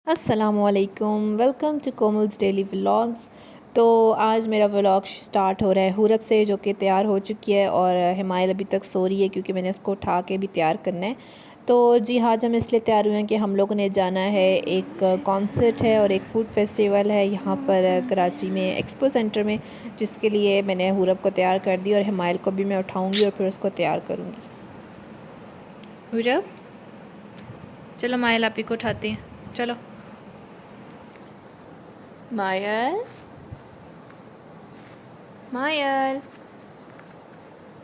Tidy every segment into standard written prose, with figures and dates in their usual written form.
अस्सलामुअलैकुम, welcome to Komal's daily vlogs. तो आज मेरा व्लॉग स्टार्ट हो रहा है हुरब से, जो कि तैयार हो चुकी है और हिमायल अभी तक सो रही है क्योंकि मैंने उसको उठा के भी तैयार करना है। तो जी हाँ, हम इसलिए तैयार हुए हैं कि हम लोगों ने जाना है, एक कॉन्सर्ट है और एक फ़ूड फेस्टिवल है यहाँ पर कराची में एक्सपो सेंटर में, जिसके लिए मैंने हुरब को तैयार कर दी और हिमायल को भी मैं उठाऊँगी और फिर उसको तैयार करूँगी। हुरब चलो, मायल आप ही को उठाते हैं, चलो। मायल, मायल,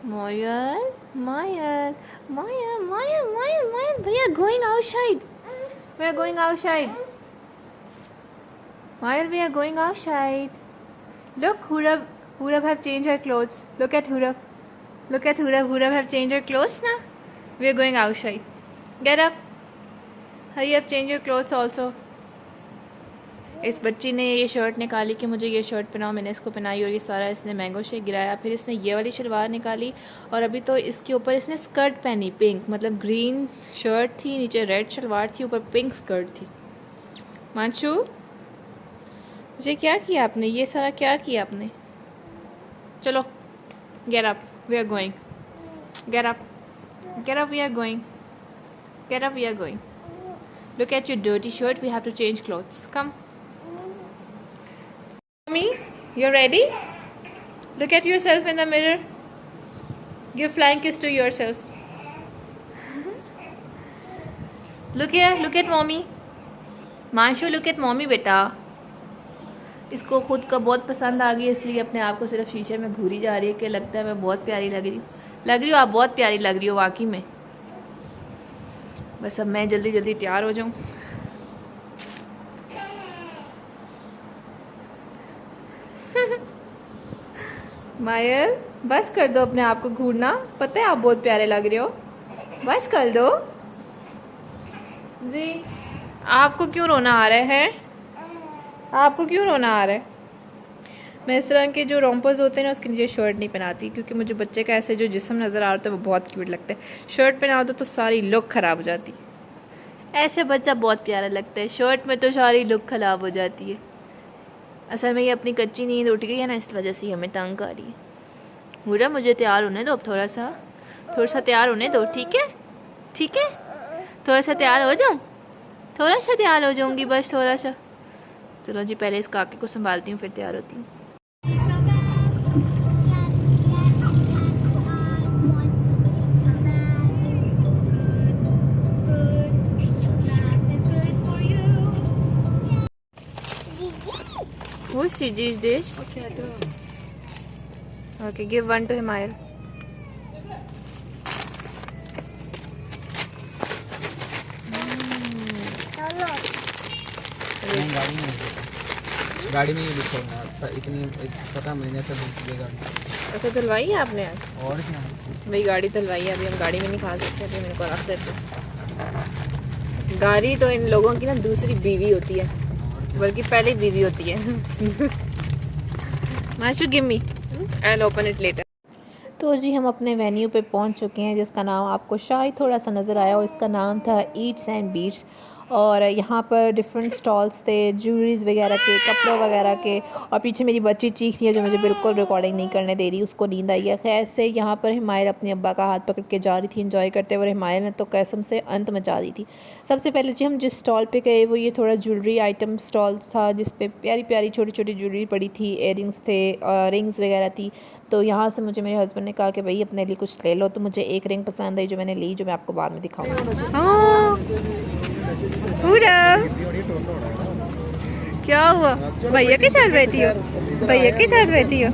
मायल, मायल, मायल, मायल, मायल, मायल, we are going outside. We are going outside. Mayan, we are going outside. Look, Hurab have changed her clothes. Look at Hurab. Look at Hurab. Hurab have changed her clothes now. We are going outside. Get up. Hurry up, change your clothes also. इस बच्ची ने ये shirt निकाली कि मुझे ये shirt पहनाओ, मैंने इसको पहनाई और ये सारा इसने मैंगो शेक गिराया। फिर इसने ये वाली शलवार निकाली और अभी तो इसके ऊपर इसने स्कर्ट पहनी, पिंक, मतलब ग्रीन शर्ट थी, नीचे रेड शलवार थी, ऊपर पिंक स्कर्ट थी। मानशू, मुझे क्या किया आपने, ये सारा क्या किया आपने? चलो, get up, we are going. Get up, get up, we are going. Get up, we are going. Look at your dirty shirt, we have to change clothes. Come. Mommy, you're ready? Look at yourself in the mirror. Give flying kiss to yourself. Look here, look at mommy. Manshu, look at mommy बेटा। इसको खुद का बहुत पसंद आ गई, इसलिए अपने आप को सिर्फ शीशे में घूरी जा रही है कि लगता है मैं बहुत प्यारी लग रही हूँ। लग रही हो आप, बहुत प्यारी लग रही हो वाकई में। बस अब मैं जल्दी जल्दी तैयार हो जाऊँ। मायल, बस कर दो अपने आप को घूरना, पता है आप बहुत प्यारे लग रहे हो, बस कर दो। जी, आपको क्यों रोना आ रहा है? आपको क्यों रोना आ रहा है? मैं इस तरह के जो रोम्पर्स होते हैं ना, उसके नीचे शर्ट नहीं पहनाती क्योंकि मुझे बच्चे का ऐसे जो जिस्म नज़र आ रहा था वो बहुत क्यूट लगता है। शर्ट पहना होता तो सारी लुक ख़राब हो जाती। ऐसे बच्चा बहुत प्यारा लगता है, शर्ट में तो सारी लुक ख़राब हो जाती है। असल में ये अपनी कच्ची नींद उठ गई है ना, इस वजह से हमें तंग कर रही है। मुझे मुझे तैयार होने दो अब, थोड़ा सा तैयार होने दो, ठीक है? ठीक है, थोड़ा सा तैयार हो जाऊँ, थोड़ा सा तैयार हो जाऊँगी, बस थोड़ा सा। चलो जी, पहले इस काके को संभालती हूँ, फिर तैयार होती हूँ। Whose CD is this? Okay, give one to Himayal. गाड़ी में ही लिखा इतनी पता महीने से गाड़ी। अच्छा, धुलवाई है आपने आज? और क्या भाई गाड़ी धुलवाई है, अभी हम गाड़ी में नहीं खा सकते, अभी मेरे को रख देते। गाड़ी तो इन लोगों की ना दूसरी बीवी होती है, बल्कि पहले बीवी होती है। Mashu, give me, I will open it letter. तो जी हम अपने वेन्यू पे पहुंच चुके हैं, जिसका नाम आपको शायद थोड़ा सा नज़र आया हो। इसका नाम था ईट्स एंड बीट्स और यहाँ पर डिफरेंट स्टॉल्स थे, ज्वेलरीज़ वगैरह के, कपड़ों वगैरह के। और पीछे मेरी बच्ची चीख रही है जो मुझे बिल्कुल रिकॉर्डिंग नहीं करने दे रही, उसको नींद आई है। खैर से यहाँ पर हिमायल अपने अब्बा का हाथ पकड़ के जा रही थी एंजॉय करते हुए, और हिमायल ने तो कसम से अंत मचा दी थी। सबसे पहले जी हम जिस स्टॉल पे गए वो ये थोड़ा ज्वेलरी आइटम स्टॉल था, जिस पे प्यारी प्यारी छोटी छोटी ज्वेलरी पड़ी थी, इयरिंग्स थे, रिंग्स वगैरह थी। तो यहाँ से मुझे मेरे हस्बैंड ने कहा कि भाई अपने लिए कुछ ले लो, तो मुझे एक रिंग पसंद आई जो मैंने ली, जो मैं आपको बाद में दिखाऊंगी। क्या हुआ? भैया के साथ बैठी हो? भैया के साथ बैठी हो?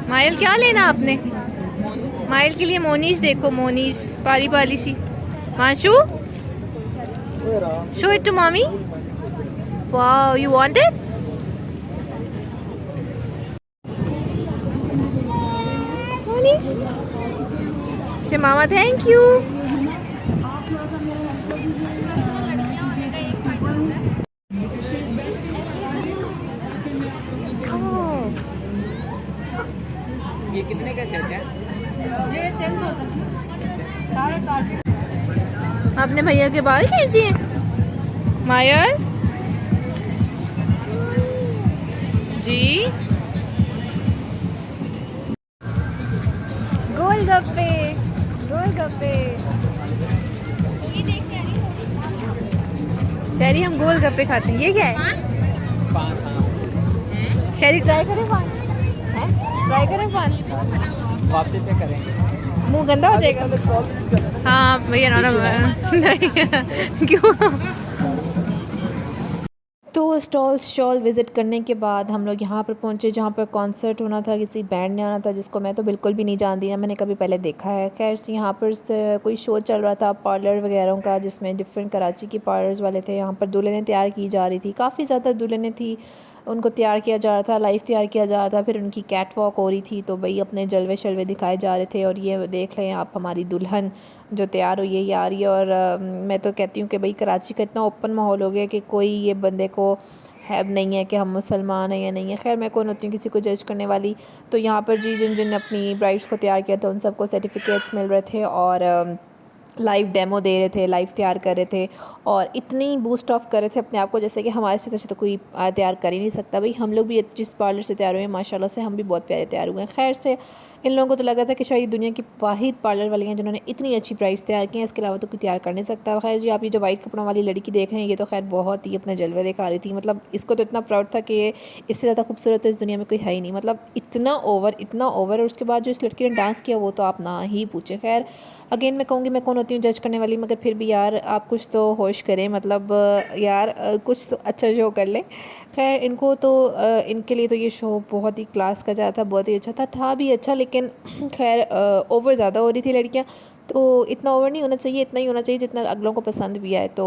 मायल, क्या लेना आपने? मायल के लिए मोनीस देखो, मोनीस पाली पाली सी। Mashu, show it to mummy. Wow, you want it? Monis से मामा थैंक यू। ये कितने का सेट है? ये 10,000। आपने भैया के बाल खींचे मायर जी। गोलगप्पे गोलगप्पे शहरी, हम गोलगप्पे खाते हैं। ये क्या है? पान, हाँ। शहरी ट्राई करें पान? ट्राई करें पान? वापसी पे करेंगे। मुंह गंदा हो जाएगा। हाँ भैया ना नहीं क्यों। तो स्टॉल विज़िट करने के बाद हम लोग यहाँ पर पहुँचे जहाँ पर कॉन्सर्ट होना था, किसी बैंड ने आना था जिसको मैं तो बिल्कुल भी नहीं जानती ना मैंने कभी पहले देखा है। खैर यहाँ पर कोई शो चल रहा था पार्लर वगैरह का, जिसमें डिफरेंट कराची की पार्लर्स वाले थे। यहाँ पर दुल्हनें तैयार की जा रही थी, काफ़ी ज़्यादा दुल्हनें थी, उनको तैयार किया जा रहा था, लाइव तैयार किया जा रहा था। फिर उनकी कैट वॉक हो रही थी, तो भाई अपने जलवे शलवे दिखाए जा रहे थे। और ये देख लें आप, हमारी दुल्हन जो तैयार हुई है ये आ रही है। और मैं तो कहती हूँ कि भाई कराची का इतना ओपन माहौल हो गया कि कोई ये बंदे को है नहीं है कि हम मुसलमान हैं या नहीं है। खैर मैं कौन होती हूँ किसी को जज करने वाली। तो यहाँ पर जी जिन जिन अपनी ब्राइड्स को तैयार किया था उन सबको सर्टिफिकेट्स मिल रहे थे और लाइव डेमो दे रहे थे, लाइव तैयार कर रहे थे और इतनी बूस्ट ऑफ कर रहे थे अपने आप को जैसे कि हमारे से तो कोई तैयार कर ही नहीं सकता। भाई हम लोग भी जिस पार्लर से तैयार हुए हैं माशाल्लाह से हम भी बहुत प्यारे तैयार हुए हैं। खैर से इन लोगों को तो लग रहा था कि शायद दुनिया की वाहिद पार्लर वाली हैं जिन्होंने इतनी अच्छी प्राइस तैयार की हैं, इसके अलावा तो कोई तैयार कर नहीं सकता। खैर जी आप ये जो वाइट कपड़ों वाली लड़की देख रहे हैं ये तो खैर बहुत ही अपने जलवे दिखा रही थी। मतलब इसको तो इतना प्राउड था कि ये इससे ज़्यादा खूबसूरत तो इस दुनिया में कोई है ही नहीं। मतलब इतना ओवर। और उसके बाद जो इस लड़की ने डांस किया वो तो आप ना ही पूछें। खैर अगेन मैं कहूँगी मैं कौन होती हूँ जज करने वाली, मगर फिर भी यार आप कुछ तो होश करें। मतलब यार कुछ तो अच्छा शो कर लें। खैर इनको तो इनके लिए तो ये शो बहुत ही क्लास का जा था, बहुत ही अच्छा था भी अच्छा, लेकिन खैर ओवर ज़्यादा हो रही थी लड़कियाँ। तो इतना ओवर नहीं होना चाहिए, इतना ही होना चाहिए जितना अगलों को पसंद भी आए। तो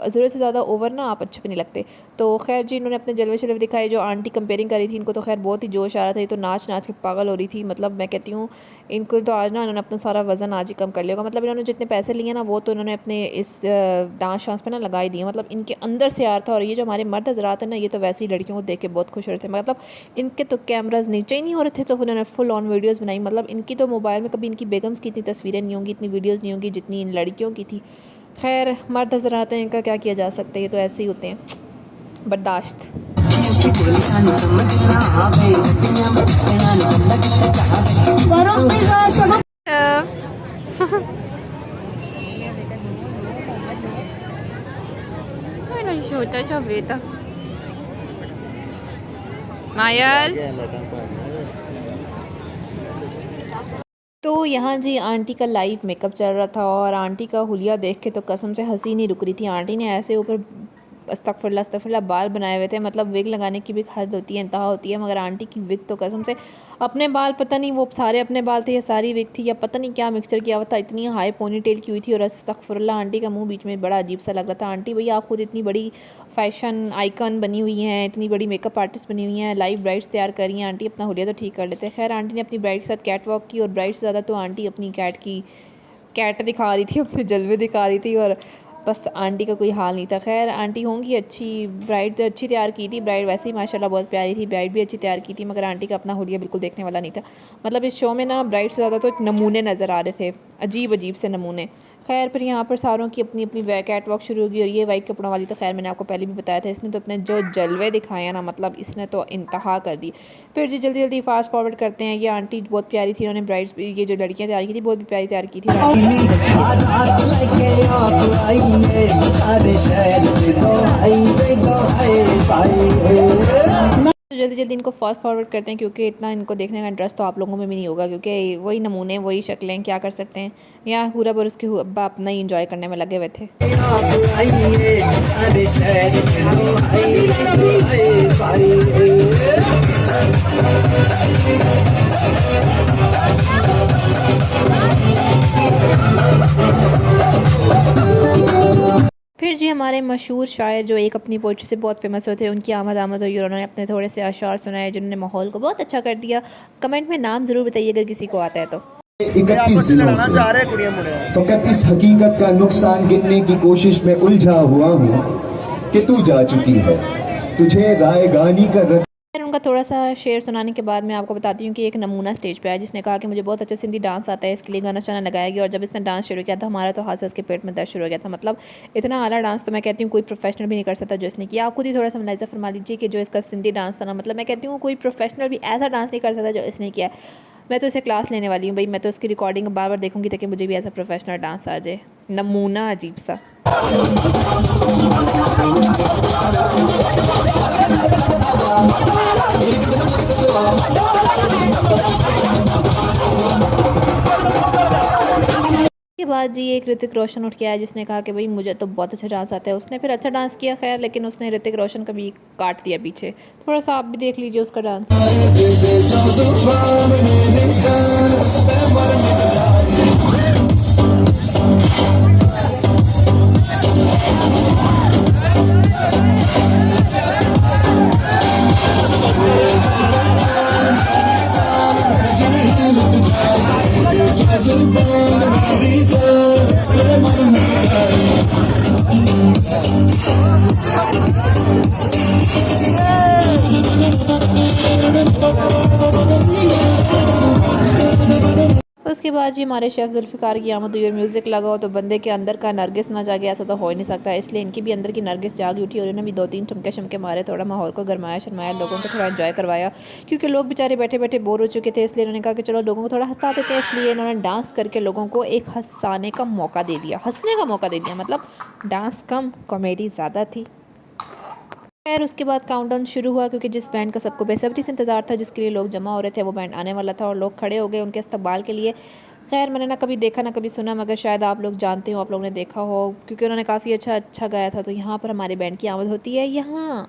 ज़रूरत से ज़्यादा ओवर ना आप अच्छे भी नहीं लगते। तो खैर जी इन्होंने अपने जलवे शलवे दिखाए। जो आंटी कंपेयरिंग करी थी इनको तो खैर बहुत ही जोश आ रहा था, ये तो नाच नाच के पागल हो रही थी। मतलब मैं कहती हूँ इनको तो आज ना इन्होंने अपना सारा वज़न आज ही कम कर लिया होगा। मतलब इन्होंने जितने पैसे लिए ना वो तो इन्होंने अपने इस डांस शांस पे ना लगा ही दिए। मतलब इनके अंदर से आ रहा था। और ये जो हमारे मर्द हजरात हैं ना ये तो वैसी लड़कियों को देख के बहुत खुश हो रहे थे। मतलब इनके तो कैमराज नीचे ही नहीं हो रहे थे तो उन्होंने फुल ऑन वीडियोज़ बनाई। मतलब इनकी तो मोबाइल में कभी इनकी बेगम्स की इतनी तस्वीरें नहीं होंगी, इतनी वीडियोज़ नहीं होंगी जितनी इन लड़कियों की थी। खैर मर्द हजरात हैं, इनका क्या किया जा सकता है, ये तो ऐसे ही होते हैं, बर्दाश्त। छोटा बेटा मायल। तो यहाँ जी आंटी का लाइव मेकअप चल रहा था और आंटी का हुलिया देख के तो कसम से हंसी नहीं रुक रही थी। आंटी ने ऐसे ऊपर अस्तगफुरुल्लाह बाल बनाए हुए थे। मतलब विग लगाने की भी हद होती है, इंतहा होती है, मगर आंटी की विग तो कसम से अपने बाल पता नहीं वो सारे अपने बाल थे या सारी विग थी या पता नहीं क्या मिक्सचर किया हुआ था। इतनी हाई पोनी टेल की हुई थी और अस्तगफुरुल्लाह आंटी का मुंह बीच में बड़ा अजीब सा लग रहा था। आंटी भैया आप खुद इतनी बड़ी फ़ैशन आइकन बनी हुई हैं, इतनी बड़ी मेकअप आर्टिस्ट बनी हुई हैं, लाइव ब्राइड्स तैयार कर रही हैं, आंटी अपना हुलिया तो ठीक कर लेते हैं। खैर आंटी ने अपनी ब्राइड के साथ कैट वॉक की और ब्राइड से ज़्यादा तो आंटी अपनी कैट दिखा रही थी, अपने जलवे दिखा रही थी और बस आंटी का कोई हाल नहीं था। खैर आंटी होंगी अच्छी, ब्राइड तो अच्छी तैयार की थी, ब्राइड वैसे ही माशाल्लाह बहुत प्यारी थी, ब्राइड भी अच्छी तैयार की थी, मगर आंटी का अपना हुलिया बिल्कुल देखने वाला नहीं था। मतलब इस शो में ना ब्राइड से ज़्यादा तो नमूने नज़र आ रहे थे, अजीब अजीब से नमूने। खैर फिर यहाँ पर सारों की अपनी अपनी कैट वॉक शुरू होगी और ये वाइट कपड़ों वाली तो खैर मैंने आपको पहले भी बताया था, इसने तो अपने जो जलवे दिखाए ना मतलब इसने तो इंतहा कर दी। फिर जी जल्दी जल्दी फास्ट फॉरवर्ड करते हैं। ये आंटी बहुत प्यारी थी, उन्होंने ब्राइड्स ये जो लड़कियाँ तैयार की थी बहुत भी प्यारी तैयार की थी। तो जल्दी जल्दी इनको फास्ट फॉरवर्ड करते हैं क्योंकि इतना इनको देखने का इंटरेस्ट तो आप लोगों में भी नहीं होगा क्योंकि वही नमूने वही शक्लें, क्या कर सकते हैं। यहाँ पूरा पर उसके अब्बा अपना ही इंजॉय करने में लगे हुए थे। फिर जी हमारे मशहूर शायर जो एक अपनी पोइट्री से बहुत फेमस होते हैं उनकी आमद हुई और उन्होंने अपने थोड़े से अशार सुनाए जिन्होंने माहौल को बहुत अच्छा कर दिया। कमेंट में नाम ज़रूर बताइए अगर किसी को आता है तो। 31 दिनों से फकत इस हकीकत का नुकसान गिनने की कोशिश में उलझा हुआ हूँ कि तू जा चुकी है, तुझे रायगानी का फिर उनका थोड़ा सा शेर सुनाने के बाद मैं आपको बताती हूँ कि एक नमूना स्टेज पे आया जिसने कहा कि मुझे बहुत अच्छा सिंधी डांस आता है, इसके लिए गाना चाना लगाया गया। और जब इसने डांस शुरू किया तो हमारा तो हाथ उसके पेट में दर्द शुरू हो गया था। मतलब इतना आला डांस तो मैं कहती हूँ कोई प्रोफेशनल भी नहीं कर सकता जो इसने किया। आप खुद ही थोड़ा सा मुलाहिजा फरमा लीजिए कि जो इसका सिंधी डांस था ना, मतलब मैं कहती हूँ कोई प्रोफेशनल भी ऐसा डांस नहीं कर सकता जो इसने किया। मैं तो इसे क्लास लेने वाली हूँ भाई, मैं तो उसकी रिकॉर्डिंग बार बार देखूँगी ताकि मुझे भी ऐसा प्रोफेशनल डांस आ जाए। नमूना अजीब सा। के बाद जी एक ऋतिक रोशन उठ के आया जिसने कहा कि भाई मुझे तो बहुत अच्छा डांस आता है। उसने फिर अच्छा डांस किया खैर, लेकिन उसने ऋतिक रोशन का भी काट दिया पीछे। थोड़ा सा आप भी देख लीजिए उसका डांस। उसके बाद जी हमारे शेफ़ जुल्फ़िकार की आमद हुई और म्यूज़िक लगाओ तो बंदे के अंदर का नरगिस ना जागे, ऐसा तो हो ही नहीं सकता। इसलिए इनकी भी अंदर की नरगिस जाग उठी और इन्होंने भी 2-3 ठुमके शमके मारे, थोड़ा माहौल को गरमाया शरमाया, लोगों को थोड़ा एंजॉय करवाया। क्योंकि लोग बेचारे बैठे बैठे बोर हो चुके थे, इसलिए इन्होंने कहा कि चलो लोगों को थोड़ा हंसा देते हैं। इसलिए इन्होंने डांस करके लोगों को एक हंसाने का मौका दे दिया, हंसने का मौका दे दिया। मतलब डांस कम कॉमेडी ज़्यादा थी। खैर उसके बाद काउंटडाउन शुरू हुआ क्योंकि जिस बैंड का सबको बेसब्री से इंतज़ार था, जिसके लिए लोग जमा हो रहे थे, वो बैंड आने वाला था और लोग खड़े हो गए उनके इस्तकबाल के लिए। खैर मैंने ना कभी देखा ना कभी सुना, मगर शायद आप लोग जानते हो, आप लोगों ने देखा हो क्योंकि उन्होंने काफ़ी अच्छा गाया था। तो यहाँ पर हमारे बैंड की आमद होती है यहाँ।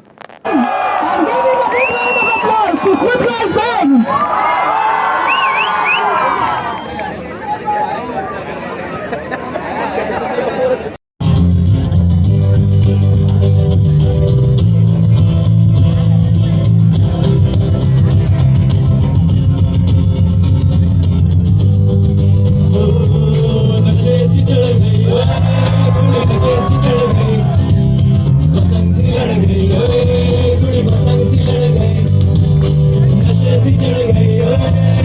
चढ़ गई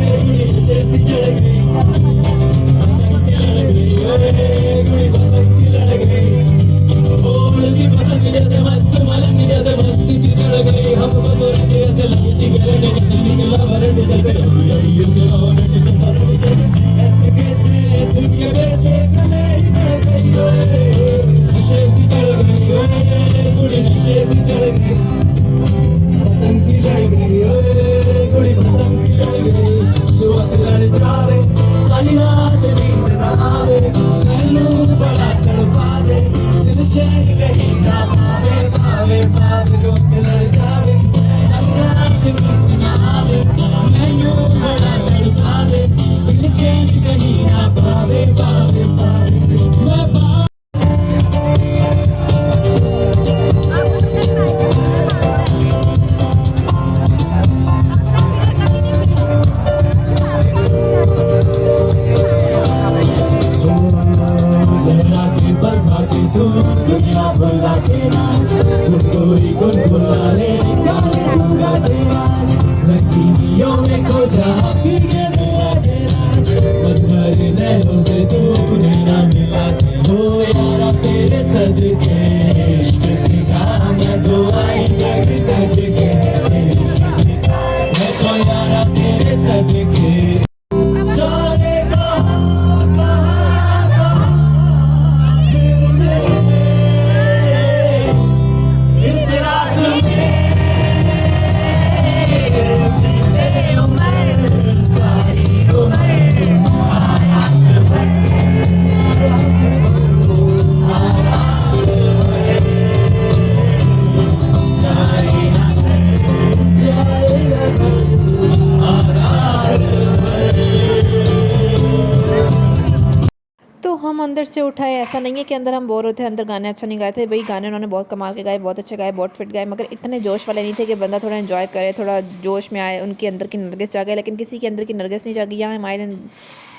हम अंदर से उठाए, ऐसा नहीं है कि अंदर हम बोर होते हैं, अंदर गाने अच्छा नहीं गाए थे भाई, गाने उन्होंने बहुत कमाल के गाए, बहुत अच्छे गाए, बहुत फिट गाए, मगर इतने जोश वाले नहीं थे कि बंदा थोड़ा एंजॉय करे, थोड़ा जोश में आए। उनके अंदर की नरगिस जागे, लेकिन किसी के अंदर की नरगिस नहीं जागी। यहाँ हमारे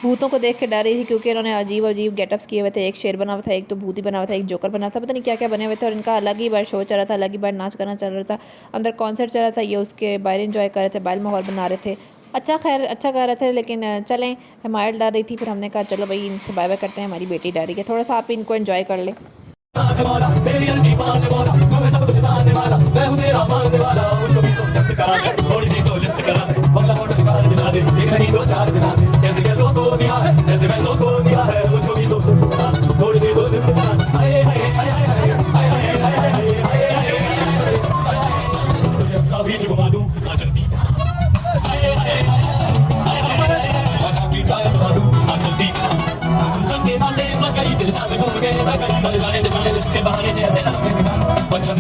भूतों को देख के डर रही थी, क्योंकि इन्होंने अजीब अजीब गेटअप्स किए हुए थे। एक शेर बना हुआ था, एक तो भूत ही बना हुआ था, एक जोकर बना था, पता नहीं क्या क्या बने हुए थे। और इनका अलग ही बार शो चल रहा था, अलग ही बार नाच करना चल रहा था, अंदर कॉन्सर्ट चल रहा था, ये उसके बाहर इंजॉय कर रहे थे, बाहर माहौल बना रहे थे। अच्छा खैर अच्छा गा रहे थे, लेकिन चलें, हमारे डर रही थी। फिर हमने कहा चलो भाई इनसे बाय बाय करते हैं, हमारी बेटी डर रही है, थोड़ा सा आप इनको एंजॉय कर लें।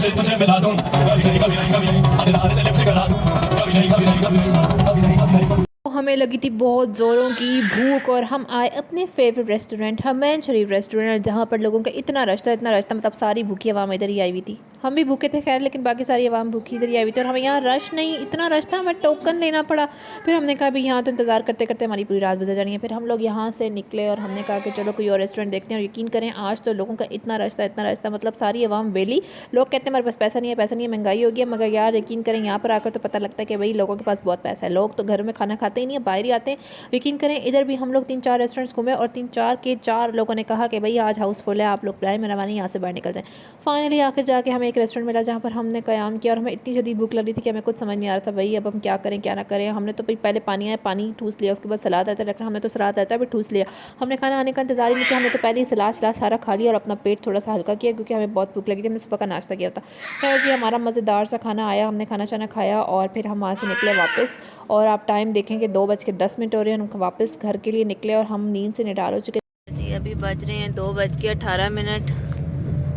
तुझे मिला दूं कभी नहीं कभी नहीं कभी नहीं अंधेरे से लिफ्ट करा दूं कभी नहीं कभी नहीं कभी नहीं कभी नहीं कभी नहीं। हमें लगी थी बहुत ज़ोरों की भूख और हम आए अपने फेवरेट रेस्टोरेंट हरमैन शरीफ रेस्टोरेंट, जहाँ पर लोगों का इतना रश था मतलब सारी भूखी आवाम इधर ही आई हुई थी। हम भी भूखे थे खैर, लेकिन बाकी सारी आवाम भूखी इधर ही आई हुई थी। और हमें यहाँ रश नहीं, इतना रश था, हमें टोकन लेना पड़ा। फिर हमने कहा भाई यहाँ तो इंतज़ार करते करते हमारी पूरी रात गुजर जानी है। फिर हम लोग यहाँ से निकले और हमने कहा कि चलो कोई और रेस्टोरेंट देखते हैं। और यकीन करें आज तो लोगों का इतना रश था, मतलब सारी आवाम वेली। लोग कहते हैं हमारे पास पैसा नहीं है, महंगाई हो गई है, मगर यार यकीन करें यहाँ पर आकर तो पता लगता है कि भाई लोगों के पास बहुत पैसा है। लोग तो घर में खाना खाते ही नहीं है, बाहर ही आते हैं। यकीन करें इधर भी हम लोग 3-4 रेस्टोरेंट्स घूमे और 3-4 के 4 लोगों ने कहा कि भाई आज हाउसफुल है, आप लोग बुलाए मेहरबानी यहाँ से बाहर निकल जाएं। फाइनली आकर जाके हमें एक रेस्टोरेंट मिला जहाँ पर हमने क़याम किया। और हमें इतनी शदीद भूख लग रही थी कि हमें कुछ समझ नहीं आ रहा था भाई अब हम क्या करें क्या ना करें। हमने तो भाई पहले पानी ठूस लिया, उसके बाद सलाद आता है, हमने तो सलाद आता है फिर ठूस लिया। हमने खाना आने का इंतजार ही नहीं किया, हमने तो पहले ही सलाद सारा खा लिया और अपना पेट थोड़ा सा हल्का किया, क्योंकि हमें बहुत भूख लगी थी। हमने सुबह का नाश्ता किया था। खैर जी हमारा मज़ेदार सा खाना आया, हमने खाना शाना खाया और फिर हम वहाँ से निकले वापस। और आप टाइम देखें कि 2:10 हो रहे हैं, हम वापस घर के लिए निकले और हम नींद से निडाल हो चुके जी। अभी बज रहे हैं 2:18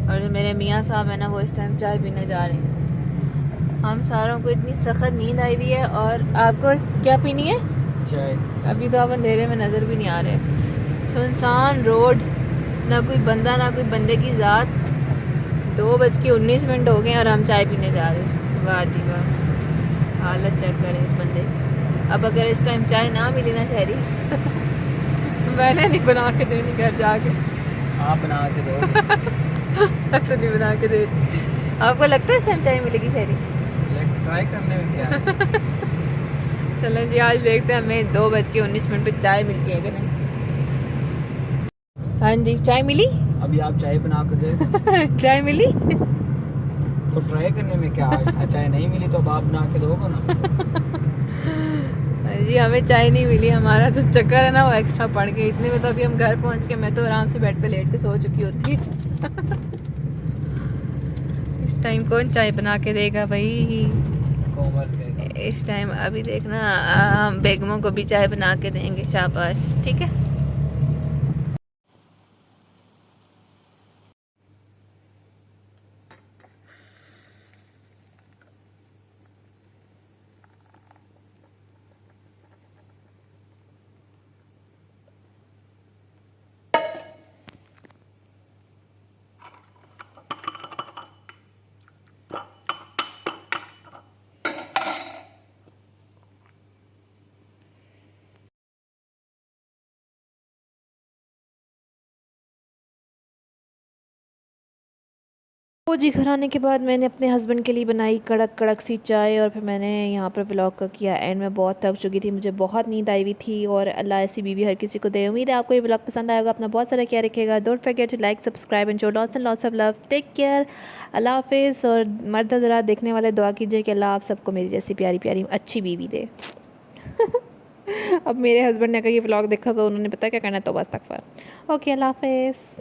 और जो मेरे मियाँ साहब हैं ना वो इस टाइम चाय पीने जा रहे हैं। हम सारों को इतनी सख्त नींद आई हुई है। और आपको क्या पीनी है? चाय। अभी तो आप अंधेरे में नज़र भी नहीं आ रहे, सुनसान रोड, ना कोई बंदा ना कोई बंदे की ज़ात। 2:19 हो गए और हम चाय पीने जा रहे हैं। वाह जी वाह, हालत चेक करें इस बंदे। अब अगर इस टाइम चाय ना मिली ना शहरी मैंने नहीं बना के देनी घर जाके, आप बना के दो। तो नहीं बना के दे। आपको लगता है इस टाइम चाय मिलेगी शहरी? लेट्स ट्राई करने में क्या है। चलें जी आज देखते हैं हमें 2:19 पे चाय मिलती है कि नहीं। हाँ जी चाय मिली। अभी आप चाय बना के दे। चाय मिली तो ट्राई करने में क्या है? चाय नहीं मिली तो अब आप बना के दोगे ना। जी हमें चाय नहीं मिली, हमारा जो चक्कर है ना वो एक्स्ट्रा पड़ गया। इतने में तो अभी हम घर पहुंच के मैं तो आराम से बेड पे लेट के सो चुकी होती। इस टाइम कौन चाय बना के देगा भाई? कोमल इस टाइम अभी देखना हम बेगमों को भी चाय बना के देंगे, शाबाश। ठीक है तो जी घर आने के बाद मैंने अपने हस्बैंड के लिए बनाई कड़क कड़क सी चाय और फिर मैंने यहाँ पर व्लॉग का किया एंड। मैं बहुत थक चुकी थी, मुझे बहुत नींद आई हुई थी और अल्लाह ऐसी बीवी हर किसी को दे। उम्मीद है आपको ये व्लॉग पसंद आएगा। अपना बहुत सारा ख्याल रखिएगा। Don't forget to like subscribe and show lots and lots of love. Take care, अल्लाह हाफिज़। और मर्द हज़रात देखने वाले दुआ कीजिए कि अल्लाह आप सबको मेरी जैसी प्यारी प्यारी अच्छी बीवी दे। अब मेरे हस्बैंड ने अगर ये व्लॉग देखा तो उन्होंने पता क्या करना है, तौबा इस्तग़फ़ार। ओके अल्लाह हाफिज़।